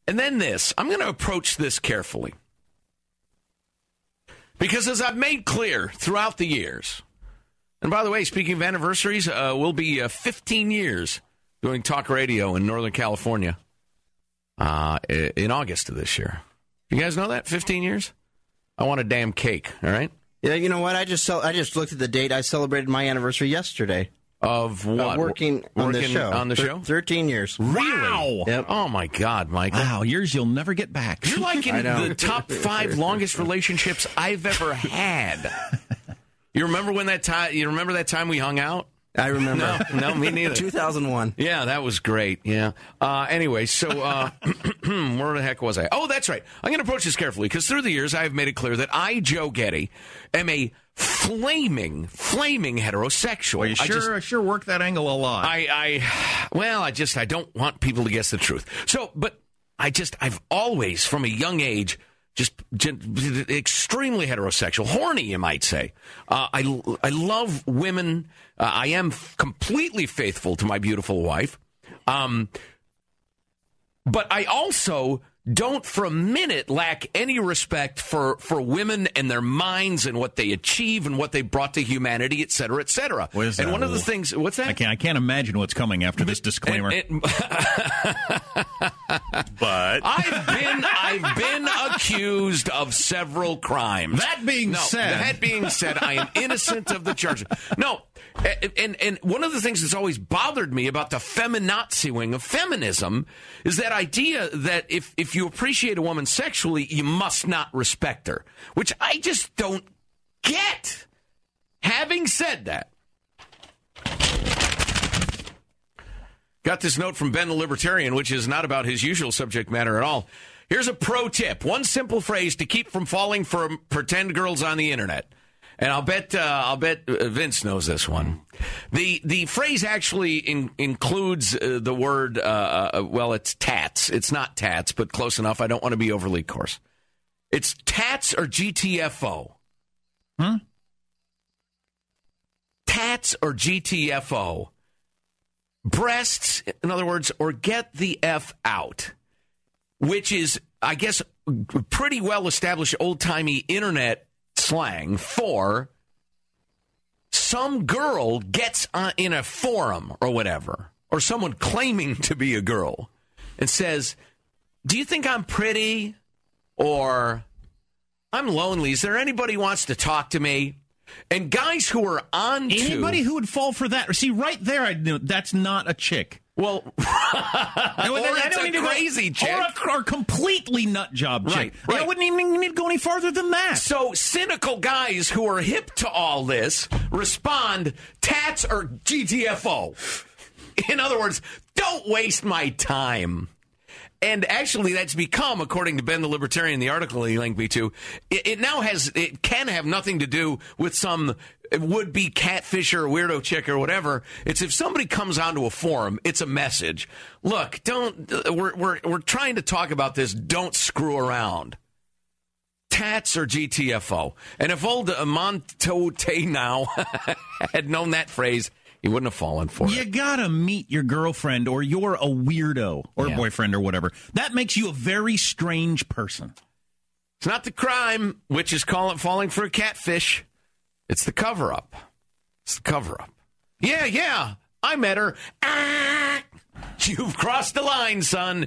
And then this. I'm going to approach this carefully. Because as I've made clear throughout the years, and by the way, speaking of anniversaries, we'll be 15 years doing talk radio in Northern California in August of this year. You guys know that? 15 years? I want a damn cake, all right? Yeah, you know what? I just looked at the date. I celebrated my anniversary yesterday. Of what? Working on the show. On the show? 13 years. Really? Wow. Yep. Oh, my God, Michael. Wow, years you'll never get back. You're like in the top 5 longest relationships I've ever had. You remember that time we hung out? I remember. No, me neither. 2001. Yeah, that was great. Yeah. Anyway, so where the heck was I? Oh, that's right. I'm going to approach this carefully because through the years I have made it clear that I, Joe Getty, am a flaming heterosexual. Well, you sure work that angle a lot. I don't want people to guess the truth. So, but I've always, from a young age, just extremely heterosexual, horny, you might say. I love women. I am completely faithful to my beautiful wife. But I also don't for a minute lack any respect for women and their minds and what they achieve and what they brought to humanity, et cetera, et cetera. And one of the things, what's that? I can't imagine what's coming after this disclaimer. But I've been accused of several crimes. That being said, I am innocent of the charges. No, and one of the things that's always bothered me about the feminazi wing of feminism is that idea that if you appreciate a woman sexually, you must not respect her, which I just don't get. Having said that, got this note from Ben the Libertarian, which is not about his usual subject matter at all. Here's a pro tip. One simple phrase to keep from falling for pretend girls on the internet. And I'll bet Vince knows this one. The phrase actually includes the word, it's tats. It's not tats, but close enough. I don't want to be overly coarse. It's tats or GTFO. Tats or GTFO. Breasts, in other words, or get the F out, which is, I guess, pretty well-established old-timey internet slang for some girl gets in a forum or whatever, or someone claiming to be a girl, and says, do you think I'm pretty? Or, I'm lonely. Is there anybody who wants to talk to me? And guys who are on anybody who would fall for that. See, right there, I knew that's not a chick. Well, or it's a crazy chick. Or a completely nut job chick. Right. I wouldn't even need to go any farther than that. So cynical guys who are hip to all this respond, tats or GTFO. In other words, don't waste my time. And actually, that's become, according to Ben the Libertarian, the article he linked me to, it can have nothing to do with some would-be catfisher or weirdo chick or whatever. It's if somebody comes onto a forum, it's a message. Look, we're trying to talk about this. Don't screw around. Tats or GTFO. And if old Monte now had known that phrase, he wouldn't have fallen for it. You gotta meet your girlfriend, or you're a weirdo, or boyfriend, or whatever. That makes you a very strange person. It's not the crime, which is falling for a catfish. It's the cover-up. Yeah, I met her. You've crossed the line, son.